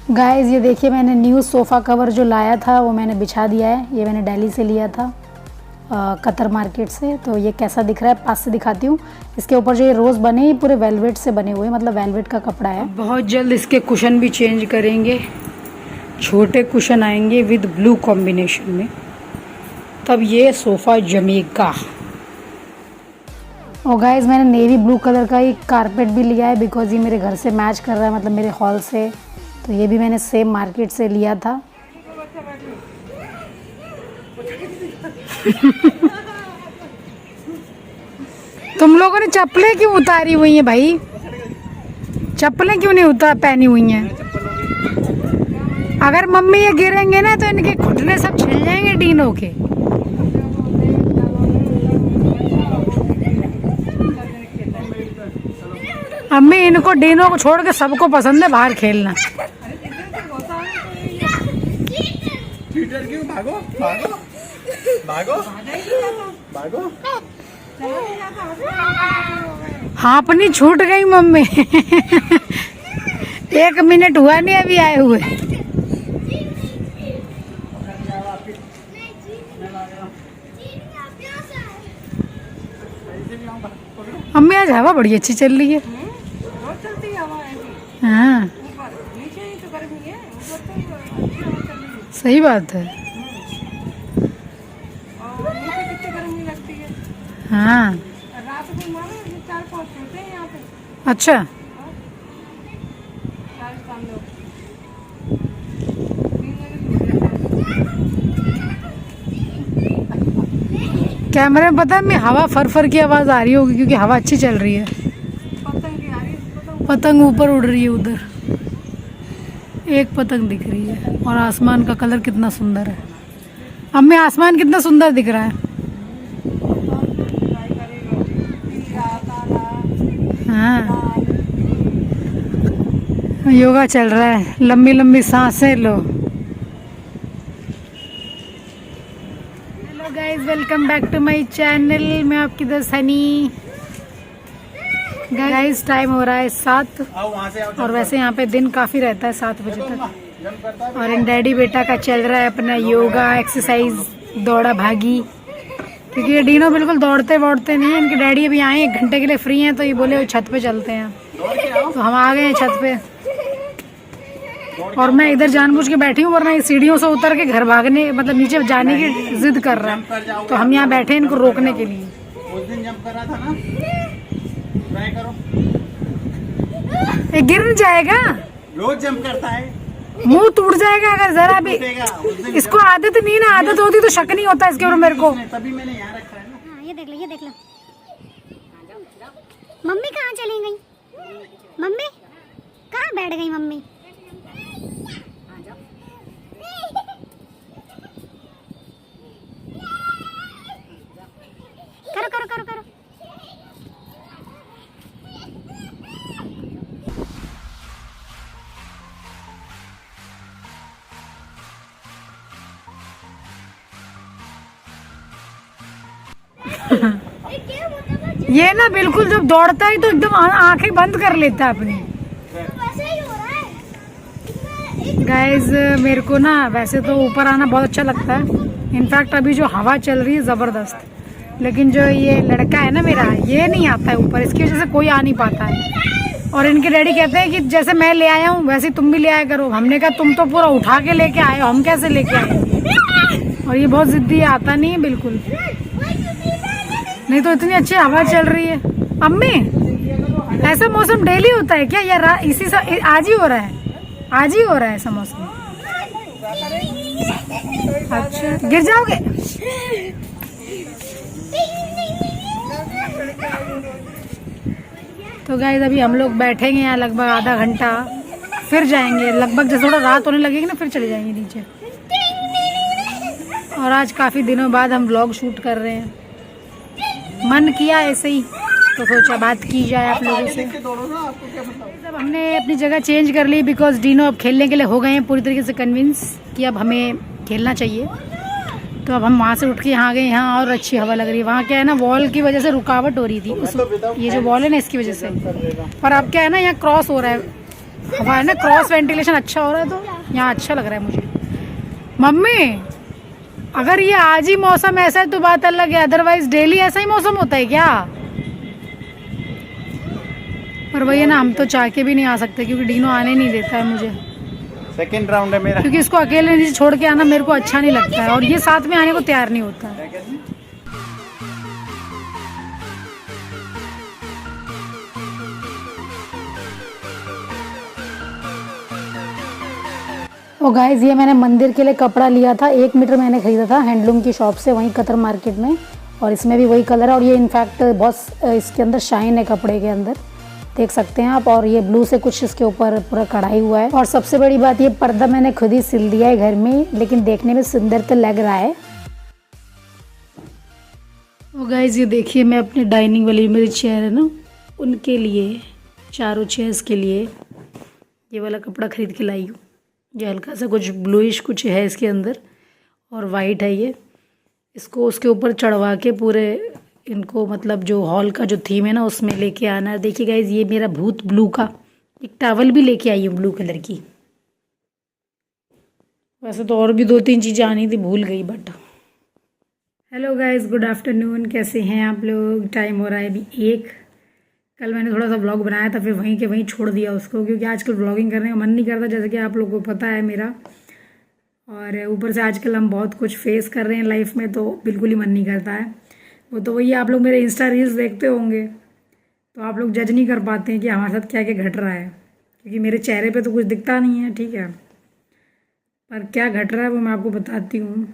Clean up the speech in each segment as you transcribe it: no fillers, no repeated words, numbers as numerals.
Guys ये देखिए, मैंने न्यू सोफ़ा कवर जो लाया था वो मैंने बिछा दिया है। ये मैंने दिल्ली से लिया था, कतर मार्केट से। तो ये कैसा दिख रहा है पास से दिखाती हूँ। इसके ऊपर जो ये रोज़ बने, ये पूरे वेलवेट से बने हुए, मतलब वेलवेट का कपड़ा है। बहुत जल्द इसके कुशन भी चेंज करेंगे, छोटे कुशन आएंगे विद ब्लू कॉम्बिनेशन में, तब ये सोफ़ा जमेगा। और गाइस मैंने नेवी ब्लू कलर का एक कारपेट भी लिया है, बिकॉज ये मेरे घर से मैच कर रहा है, मतलब मेरे हॉल से। तो ये भी मैंने सेम मार्केट से लिया था। तुम लोगों ने चप्पलें क्यों उतारी हुई हैं भाई? चप्पलें क्यों नहीं पहनी हुई हैं? अगर मम्मी ये गिरेंगे ना तो इनके घुटने सब छिल जाएंगे डीनों के। अम्मी इनको डीनों को छोड़ के सबको पसंद है बाहर खेलना। भागो भागो भागो भागो। हाँपनी छूट गई मम्मी। 1 मिनट हुआ नहीं अभी आए हुए। अम्मी आज हवा बड़ी अच्छी चल रही है। हाँ सही बात है। हाँ रात को मानो 4-5 होते हैं यहाँ पे। अच्छा कैमरे में पता है मैं हवा फर की आवाज़ आ रही होगी, क्योंकि हवा अच्छी चल रही है। पतंग ऊपर उड़ रही है, उधर एक पतंग दिख रही है। और आसमान का कलर कितना सुंदर है। अम्मी आसमान कितना सुंदर दिख रहा है। हाँ योगा चल रहा है, लंबी लंबी सांसें लो। Hello guys, welcome back to my channel. मैं आपकी दोस्त हनी। गाइस टाइम हो रहा है 7, और वैसे यहाँ पे दिन काफ़ी रहता है 7 बजे तक। और इन डैडी बेटा का चल रहा है अपना योगा एक्सरसाइज, दौड़ा भागी। क्योंकि ये डीनो बिल्कुल दौड़ते वोड़ते नहीं है। इनके डैडी अभी आए 1 घंटे के लिए फ्री हैं, तो ये बोले वो छत पे चलते हैं। तो हम आ गए हैं छत पे, और मैं इधर जानबूझ के बैठी हूँ, वरना ये सीढ़ियों से उतर के घर भागने, मतलब नीचे जाने की जिद कर रहा है। तो हम यहाँ बैठे हैं इनको रोकने के लिए। उस दिन जंप कर रहा था ना, ट्राई करो। ये गिर जाएगा, रोज जंप करता है, मुंह टूट जाएगा अगर जरा भी। इसको आदत नहीं ना, आदत होती तो शक नहीं होता इसके ऊपर मेरे को। तभी मैंने यहाँ रखा है ना। हाँ ये देख लो, ये देख लो। मम्मी कहाँ चली गई? मम्मी कहाँ बैठ गई मम्मी? करो करो करो करो। ये ना बिल्कुल जब दौड़ता है तो एकदम आंखें बंद कर लेता है अपनी। गाइज मेरे को ना वैसे तो ऊपर आना बहुत अच्छा लगता है। इनफैक्ट अभी जो हवा चल रही है ज़बरदस्त, लेकिन जो ये लड़का है ना मेरा, ये नहीं आता है ऊपर। इसकी वजह से कोई आ नहीं पाता है। और इनके डैडी कहते हैं कि जैसे मैं ले आया हूँ वैसे तुम भी ले आया करो। हमने कहा तुम तो पूरा उठा के लेके आए हो, हम कैसे लेके आए? और ये बहुत जिद्दी, आता नहीं है बिल्कुल। नहीं तो इतनी अच्छी हवा चल रही है। अम्मी ऐसा मौसम डेली होता है क्या, या इसी आज ही हो रहा है? आज ही हो रहा है ऐसा मौसम? अच्छा गिर जाओगे? तो गाइस अभी हम लोग बैठेंगे यहाँ लगभग आधा घंटा, फिर जाएंगे। लगभग जैसे थोड़ा रात होने लगेगी ना, फिर चले जाएंगे नीचे। और आज काफ़ी दिनों बाद हम व्लॉग शूट कर रहे हैं। मन किया ऐसे ही, तो सोचा बात की जाए आप लोगों से। अब हमने अपनी जगह चेंज कर ली, बिकॉज डीनो अब खेलने के लिए हो गए हैं पूरी तरीके से कन्विंस कि अब हमें खेलना चाहिए। तो अब हम वहाँ से उठ के यहाँ गए। यहाँ और अच्छी हवा लग रही है। वहाँ क्या है ना, वॉल की वजह से रुकावट हो रही थी, ये जो वॉल है ना इसकी वजह से। पर अब क्या है ना, यहाँ क्रॉस हो रहा है हवा है ना, क्रॉस वेंटिलेशन अच्छा हो रहा है तो यहाँ अच्छा लग रहा है मुझे। मम्मी अगर ये आज ही मौसम ऐसा है तो बात अलग है, अदरवाइज डेली ऐसा ही मौसम होता है क्या? पर वही है ना, हम तो चाह के भी नहीं आ सकते क्योंकि डीनो आने नहीं देता है मुझे। सेकंड राउंड है मेरा, क्योंकि इसको अकेले नीचे छोड़ के आना मेरे को अच्छा नहीं लगता है, और ये साथ में आने को तैयार नहीं होता है। और गाइस ये मैंने मंदिर के लिए कपड़ा लिया था, 1 मीटर मैंने खरीदा था हैंडलूम की शॉप से, वहीं कतर मार्केट में। और इसमें भी वही कलर है, और ये इनफैक्ट बहुत इसके अंदर शाइन है कपड़े के अंदर, देख सकते हैं आप। और ये ब्लू से कुछ इसके ऊपर पूरा कढ़ाई हुआ है। और सबसे बड़ी बात, ये पर्दा मैंने खुद ही सिल दिया है घर में, लेकिन देखने में सुंदर तो लग रहा है। और गाइस ये देखिए, मैं अपने डाइनिंग वाली मेरी चेयर है ना, उनके लिए, चारों चेयर्स के लिए ये वाला कपड़ा खरीद के लाई हूँ। ये हल्का सा कुछ ब्लूइश कुछ है इसके अंदर, और वाइट है ये। इसको उसके ऊपर चढ़वा के पूरे इनको, मतलब जो हॉल का जो थीम है ना उसमें लेके आना है। देखिए गाइज, ये मेरा भूत ब्लू का एक टॉवल भी लेके आई हूँ ब्लू कलर की। वैसे तो और भी 2-3 चीज़ें आनी थी, भूल गई but. Hello guys, good afternoon, कैसे हैं आप लोग? टाइम हो रहा है अभी 1। कल मैंने थोड़ा सा व्लॉग बनाया था, फिर वहीं के वहीं छोड़ दिया उसको, क्योंकि आजकल व्लॉगिंग करने का मन नहीं करता, जैसे कि आप लोगों को पता है मेरा। और ऊपर से आजकल हम बहुत कुछ फेस कर रहे हैं लाइफ में, तो बिल्कुल ही मन नहीं करता है। वो तो वही, आप लोग मेरे इंस्टा रील्स देखते होंगे तो आप लोग जज नहीं कर पाते हैं कि हमारे साथ क्या क्या घट रहा है, क्योंकि मेरे चेहरे पे तो कुछ दिखता नहीं है, ठीक है। पर क्या घट रहा है वो मैं आपको बताती हूँ।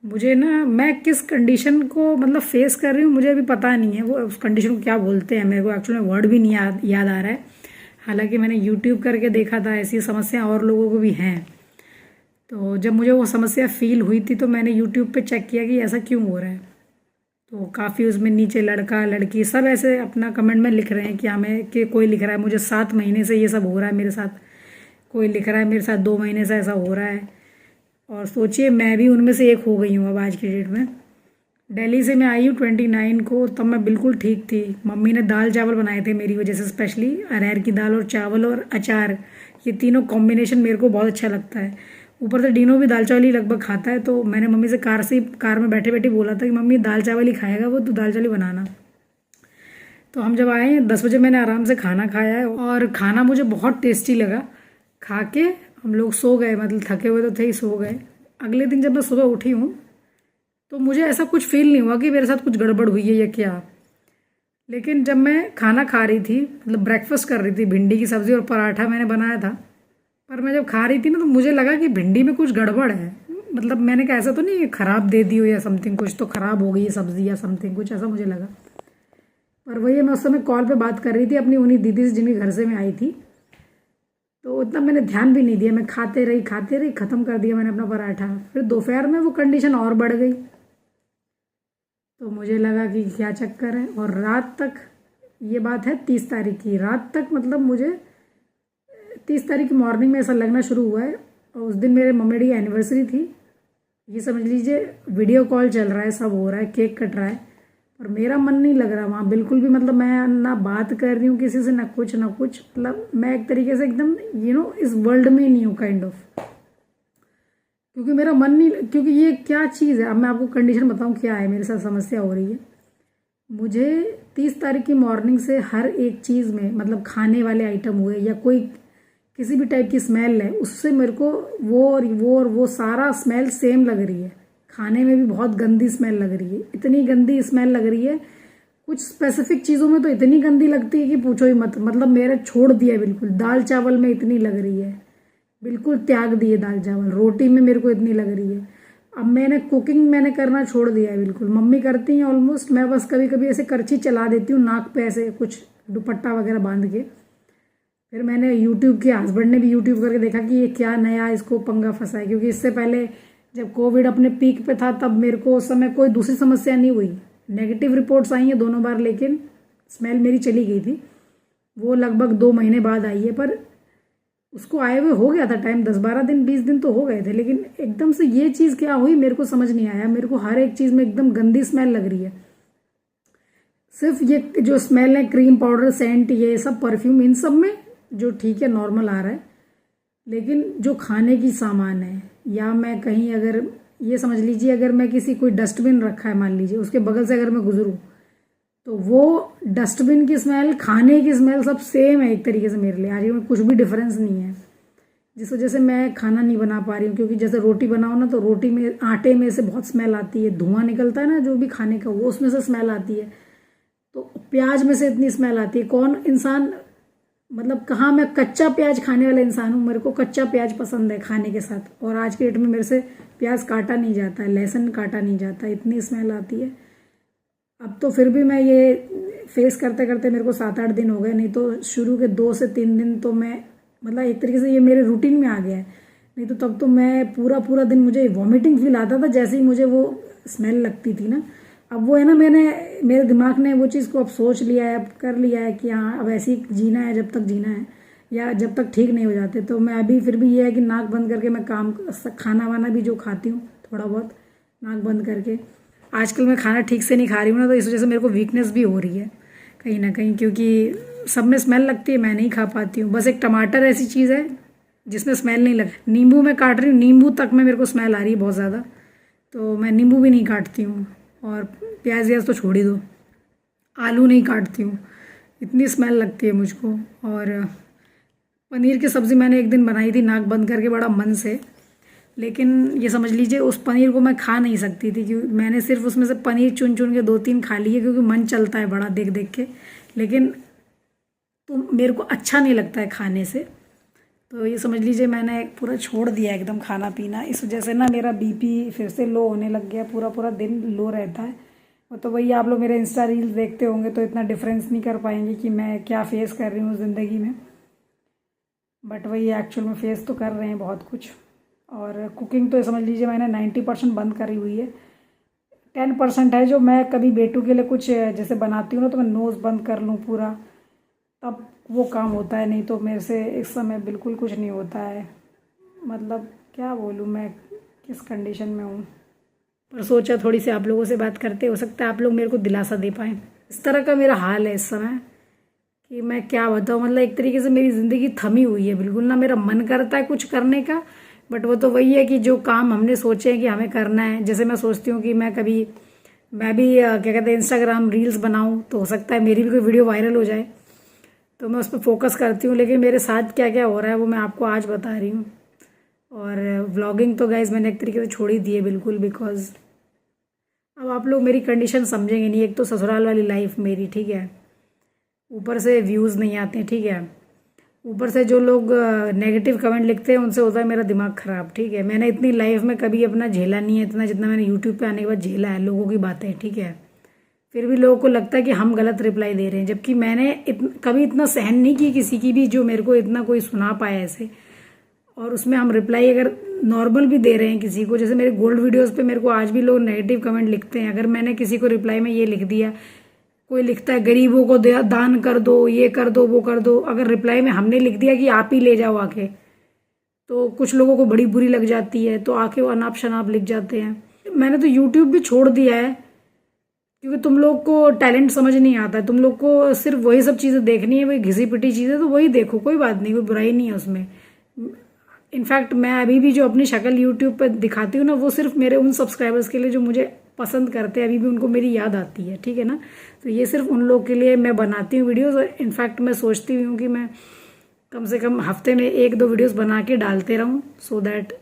मुझे ना, मैं किस कंडीशन को मतलब फेस कर रही हूँ मुझे अभी पता नहीं है, वो उस कंडीशन को क्या बोलते हैं, मेरे को एक्चुअली वर्ड भी नहीं याद आ रहा है। हालांकि मैंने यूट्यूब करके देखा था, ऐसी समस्या और लोगों को भी हैं। तो जब मुझे वो समस्या फील हुई थी तो मैंने यूट्यूब पे चेक किया कि ऐसा क्यों हो रहा है। तो काफ़ी उसमें नीचे लड़का लड़की सब ऐसे अपना कमेंट में लिख रहे हैं कि हमें, कि कोई लिख रहा है मुझे 7 महीने से ये सब हो रहा है मेरे साथ, कोई लिख रहा है मेरे साथ 2 महीने से ऐसा हो रहा है। और सोचिए मैं भी उनमें से एक हो गई हूँ अब आज की डेट में। दिल्ली से मैं आई हूँ 29 को, तब मैं बिल्कुल ठीक थी। मम्मी ने दाल चावल बनाए थे मेरी वजह से, स्पेशली अरहर की दाल और चावल और अचार, ये तीनों कॉम्बिनेशन मेरे को बहुत अच्छा लगता है। ऊपर से डीनो भी दाल चावल ही लगभग खाता है, तो मैंने मम्मी से कार में बैठे बैठे बोला था कि मम्मी दाल चावल ही खाएगा वो, तो दाल चावल ही बनाना। तो हम जब आए 10 बजे मैंने आराम से खाना खाया है, और खाना मुझे बहुत टेस्टी लगा। खा के हम लोग सो गए, मतलब थके हुए तो थे ही, सो गए। अगले दिन जब मैं सुबह उठी हूँ तो मुझे ऐसा कुछ फील नहीं हुआ कि मेरे साथ कुछ गड़बड़ हुई है या क्या। लेकिन जब मैं खाना खा रही थी, मतलब ब्रेकफास्ट कर रही थी, भिंडी की सब्ज़ी और पराठा मैंने बनाया था, पर मैं जब खा रही थी ना तो मुझे लगा कि भिंडी में कुछ गड़बड़ है। मतलब मैंने कहा ऐसा तो नहीं ख़राब दे दी हो या समथिंग, कुछ तो ख़राब हो गई है सब्ज़ी या समथिंग, कुछ ऐसा मुझे लगा। पर वही, मैं उस समय कॉल पे बात कर रही थी अपनी उन्हीं दीदी से जिनके घर से मैं आई थी, तो इतना मैंने ध्यान भी नहीं दिया। मैं खाते रही ख़त्म कर दिया मैंने अपना पराठा। फिर दोपहर में वो कंडीशन और बढ़ गई, तो मुझे लगा कि क्या चक्कर है। और रात तक, ये बात है 30 तारीख की रात तक, मतलब मुझे 30 तारीख की मॉर्निंग में ऐसा लगना शुरू हुआ है। और उस दिन मेरे मम्मी डैडी की एनिवर्सरी थी, ये समझ लीजिए वीडियो कॉल चल रहा है, सब हो रहा है, केक कट रहा है, और मेरा मन नहीं लग रहा वहाँ बिल्कुल भी। मतलब मैं ना बात कर रही हूँ किसी से, ना कुछ, मतलब मैं एक तरीके से एकदम इस वर्ल्ड में ही नहीं हूँ काइंड ऑफ, क्योंकि मेरा मन नहीं, क्योंकि ये क्या चीज़ है। अब मैं आपको कंडीशन बताऊँ क्या है मेरे साथ समस्या हो रही है। मुझे 30 तारीख की मॉर्निंग से हर एक चीज़ में, मतलब खाने वाले आइटम हुए या कोई किसी भी टाइप की स्मेल है, उससे मेरे को वो सारा स्मेल सेम लग रही है। खाने में भी बहुत गंदी स्मेल लग रही है, इतनी गंदी स्मेल लग रही है। कुछ स्पेसिफिक चीज़ों में तो इतनी गंदी लगती है कि पूछो ही मत। मतलब मेरे छोड़ दिया बिल्कुल। दाल चावल में इतनी लग रही है, बिल्कुल त्याग दिए दाल चावल। रोटी में मेरे को इतनी लग रही है। अब मैंने कुकिंग करना छोड़ दिया है बिल्कुल। मम्मी करती हैं ऑलमोस्ट, मैं बस कभी कभी ऐसे करछी चला देती हूँ नाक पे, ऐसे कुछ दुपट्टा वगैरह बांध के। फिर मैंने यूट्यूब के हस्बैंड ने भी यूट्यूब करके देखा कि ये क्या नया इसको पंगा फंसा है, क्योंकि इससे पहले जब कोविड अपने पीक पे था तब मेरे को उस समय कोई दूसरी समस्या नहीं हुई। नेगेटिव रिपोर्ट्स आई हैं 2 बार, लेकिन स्मेल मेरी चली गई थी। वो लगभग 2 महीने बाद आई है, पर उसको आए हुए हो गया था टाइम, 10-12 दिन 20 दिन तो हो गए थे। लेकिन एकदम से ये चीज़ क्या हुई मेरे को समझ नहीं आया। मेरे को हर एक चीज़ में एकदम गंदी स्मेल लग रही है। सिर्फ ये जो स्मेल है, क्रीम पाउडर, सेंट, ये सब परफ्यूम, इन सब में जो ठीक है नॉर्मल आ रहा है, लेकिन जो खाने की सामान है, या मैं कहीं अगर ये समझ लीजिए अगर मैं किसी कोई डस्टबिन रखा है मान लीजिए, उसके बगल से अगर मैं गुजरूँ तो वो डस्टबिन की स्मेल, खाने की स्मेल सब सेम है एक तरीके से मेरे लिए। आज में कुछ भी डिफरेंस नहीं है। जिस वजह से मैं खाना नहीं बना पा रही हूँ, क्योंकि जैसे रोटी बनाओ ना तो रोटी में आटे में से बहुत स्मेल आती है, धुआं निकलता है ना जो भी खाने का, वो उसमें से स्मेल आती है। तो प्याज में से इतनी स्मेल आती है। कौन इंसान, मतलब कहाँ मैं कच्चा प्याज खाने वाला इंसान हूँ, मेरे को कच्चा प्याज पसंद है खाने के साथ, और आज के डेट में मेरे से प्याज काटा नहीं जाता है, लहसुन काटा नहीं जाता, इतनी स्मेल आती है। अब तो फिर भी मैं ये फेस करते करते मेरे को 7-8 दिन हो गए, नहीं तो शुरू के 2 से 3 दिन तो मैं, मतलब एक तरीके से ये मेरे रूटीन में आ गया है। नहीं तो तब तो मैं पूरा दिन मुझे वॉमिटिंग फील आता था जैसे ही मुझे वो स्मेल लगती थी ना। अब वो है ना, मेरे दिमाग ने वो चीज़ को अब सोच लिया है, अब कर लिया है कि हाँ अब ऐसे ही जीना है जब तक जीना है, या जब तक ठीक नहीं हो जाते। तो मैं अभी फिर भी ये है कि नाक बंद करके मैं खाना वाना भी जो खाती हूँ थोड़ा बहुत नाक बंद करके। आजकल मैं खाना ठीक से नहीं खा रही हूँ ना, तो इस वजह से मेरे को वीकनेस भी हो रही है कहीं ना कहीं, क्योंकि सब में स्मेल लगती है, मैं नहीं खा पाती हूँ। बस एक टमाटर ऐसी चीज़ है जिसमें स्मेल नहीं लगती। नींबू मैं काट रही हूँ, नींबू तक में मेरे को स्मेल आ रही है बहुत ज़्यादा, तो मैं नींबू भी नहीं काटती हूँ। और प्याज व्याज तो छोड़ ही दो, आलू नहीं काटती हूँ, इतनी स्मेल लगती है मुझको। और पनीर की सब्ज़ी मैंने एक दिन बनाई थी नाक बंद करके बड़ा मन से, लेकिन ये समझ लीजिए उस पनीर को मैं खा नहीं सकती थी, क्योंकि मैंने सिर्फ उसमें से पनीर चुन चुन के 2-3 खा लिए, क्योंकि मन चलता है बड़ा देख देख के, लेकिन तो मेरे को अच्छा नहीं लगता है खाने से। तो ये समझ लीजिए मैंने पूरा छोड़ दिया एकदम खाना पीना। इस वजह से ना मेरा बीपी फिर से लो होने लग गया, पूरा दिन लो रहता है। वो तो वही आप लोग मेरे इंस्टा रील्स देखते होंगे तो इतना डिफरेंस नहीं कर पाएंगे कि मैं क्या फेस कर रही हूँ ज़िंदगी में, बट वही एक्चुअल में फेस तो कर रहे हैं बहुत कुछ। और कुकिंग तो समझ लीजिए मैंने 90% बंद करी हुई है। 10% है जो मैं कभी बेटू के लिए कुछ जैसे बनाती हूँ ना, तो मैं नोज़ बंद कर लूँ पूरा, तब वो काम होता है, नहीं तो मेरे से इस समय बिल्कुल कुछ नहीं होता है। मतलब क्या बोलूँ मैं किस कंडीशन में हूँ। पर सोचा थोड़ी सी आप लोगों से बात करते, हो सकता है आप लोग मेरे को दिलासा दे पाएँ। इस तरह का मेरा हाल है इस समय कि मैं क्या बताऊँ। मतलब एक तरीके से मेरी ज़िंदगी थमी हुई है बिल्कुल ना, मेरा मन करता है कुछ करने का, बट वो तो वही है कि जो काम हमने सोचे हैं कि हमें करना है, जैसे मैं सोचती हूँ कि मैं भी क्या कहते हैं इंस्टाग्राम रील्स बनाऊँ, तो हो सकता है मेरी भी कोई वीडियो वायरल हो जाए, तो मैं उस पर फोकस करती हूँ। लेकिन मेरे साथ क्या क्या हो रहा है वो मैं आपको आज बता रही हूँ। और व्लॉगिंग तो गाइज मैंने एक तरीके से छोड़ ही दी है बिल्कुल, बिकॉज अब आप लोग मेरी कंडीशन समझेंगे नहीं। एक तो ससुराल वाली लाइफ मेरी, ठीक है, ऊपर से व्यूज़ नहीं आते हैं, ठीक है, ऊपर से जो लोग नेगेटिव कमेंट लिखते हैं उनसे होता है मेरा दिमाग ख़राब, ठीक है। मैंने इतनी लाइफ में कभी अपना झेला नहीं है इतना जितना मैंने यूट्यूब पे आने के बाद झेला है लोगों की बातें, ठीक है। फिर भी लोगों को लगता है कि हम गलत रिप्लाई दे रहे हैं, जबकि मैंने कभी इतना सहन नहीं की किसी की भी जो मेरे को इतना कोई सुना पाए ऐसे। और उसमें हम रिप्लाई अगर नॉर्मल भी दे रहे हैं किसी को, जैसे मेरे गोल्ड वीडियोस पे मेरे को आज भी लोग नेगेटिव कमेंट लिखते हैं, अगर मैंने किसी को रिप्लाई में ये लिख दिया, कोई लिखता है गरीबों को दान कर दो, ये कर दो, वो कर दो, अगर रिप्लाई में हमने लिख दिया कि आप ही ले जाओ आके, तो कुछ लोगों को बड़ी बुरी लग जाती है, तो आके वो अनाप शनाप लिख जाते हैं। मैंने तो यूट्यूब भी छोड़ दिया है, क्योंकि तुम लोग को टैलेंट समझ नहीं आता है, तुम लोग को सिर्फ वही सब चीज़ें देखनी है, वही घिसी पिटी चीज़ें, तो वही देखो, कोई बात नहीं, कोई बुराई नहीं है उसमें। इनफैक्ट मैं अभी भी जो अपनी शक्ल यूट्यूब पर दिखाती हूँ ना, वो सिर्फ मेरे उन सब्सक्राइबर्स के लिए जो मुझे पसंद करते हैं, अभी भी उनको मेरी याद आती है, ठीक है ना। तो ये सिर्फ उन लोग के लिए मैं बनाती हूँ वीडियोस। और इनफैक्ट मैं सोचती हूँ कि मैं कम से कम हफ्ते में 1-2 वीडियोस बना के डालते रहूँ, सो दैट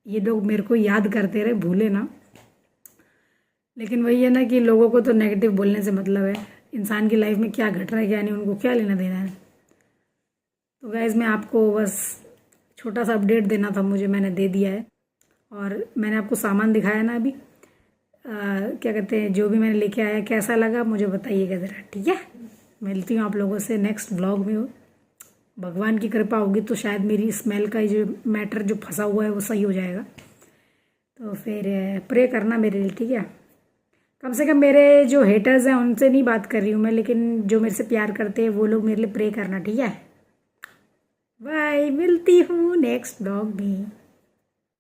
ये लोग मेरे को याद करते रहे, भूले ना। लेकिन वही है ना कि लोगों को तो नेगेटिव बोलने से मतलब है, इंसान की लाइफ में क्या घट रहा है क्या नहीं उनको क्या लेना देना है। तो गाइज मैं आपको बस छोटा सा अपडेट देना था मुझे, मैंने दे दिया है। और मैंने आपको सामान दिखाया ना अभी, क्या कहते हैं, जो भी मैंने लेके आया कैसा लगा मुझे बताइएगा ज़रा, ठीक है। मिलती हूँ आप लोगों से नेक्स्ट व्लॉग में। भगवान की कृपा होगी तो शायद मेरी स्मेल का जो मैटर जो फंसा हुआ है वो सही हो जाएगा। तो फिर प्रे करना मेरे लिए, ठीक है। कम से कम मेरे जो हेटर्स हैं उनसे नहीं बात कर रही हूँ मैं, लेकिन जो मेरे से प्यार करते हैं वो लोग मेरे लिए प्रे करना, ठीक है। बाय, मिलती हूँ नेक्स्ट व्लॉग में।